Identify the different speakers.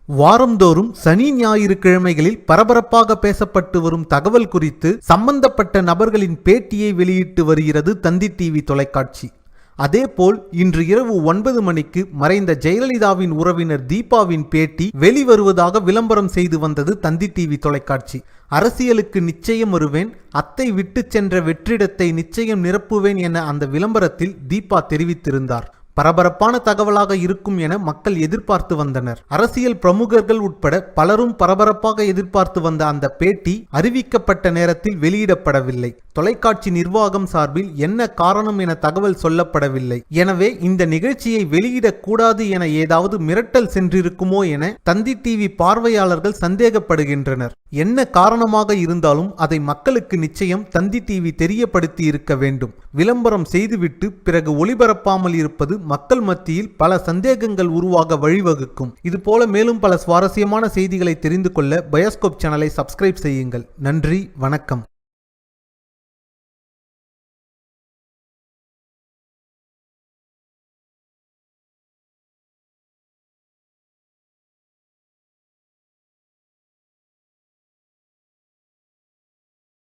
Speaker 1: வாரந்தோறும் சனி ஞாயிறு கிழமைகளில் பரபரப்பாக பேசப்பட்டு வரும் தகவல் குறித்து சம்பந்தப்பட்ட நபர்களின் பேட்டியை வெளியிட்டு வருகிறது தந்தி டிவி தொலைக்காட்சி. அதேபோல் இன்று இரவு 9 மணிக்கு மறைந்த ஜெயலலிதாவின் உறவினர் தீபாவின் பேட்டி வெளிவருவதாக விளம்பரம் செய்து வந்தது தந்தி டிவி தொலைக்காட்சி. அரசியலுக்கு நிச்சயம் வருவேன், அத்தை விட்டு சென்ற வெற்றிடத்தை நிச்சயம் நிரப்புவேன் என அந்த விளம்பரத்தில் தீபா தெரிவித்திருந்தார். பரபரப்பான தகவலாக இருக்கும் என மக்கள் எதிர்பார்த்து வந்தனர். அரசியல் பிரமுகர்கள் உட்பட பலரும் பரபரப்பாக எதிர்பார்த்து வந்த அந்த பேட்டி அறிவிக்கப்பட்ட நேரத்தில் வெளியிடப்படவில்லை. தொலைக்காட்சி நிர்வாகம் சார்பில் என்ன காரணம் என தகவல் சொல்லப்படவில்லை. எனவே இந்த நிகழ்ச்சியை வெளியிடக்கூடாது என ஏதாவது மிரட்டல் சென்றிருக்குமோ என தந்தி டிவி பார்வையாளர்கள் சந்தேகப்படுகின்றனர். என்ன காரணமாக இருந்தாலும் அதை மக்களுக்கு நிச்சயம் தந்தி டிவி தெரியப்படுத்தி இருக்க வேண்டும். விளம்பரம் செய்துவிட்டு பிறகு ஒளிபரப்பாமல் இருப்பது மக்கள் மத்தியில் பல சந்தேகங்கள் உருவாக வழிவகுக்கும். இதுபோல மேலும் பல சுவாரஸ்யமான செய்திகளை தெரிந்து கொள்ள பயோஸ்கோப் சேனலை சப்ஸ்கிரைப் செய்யுங்கள். நன்றி, வணக்கம்.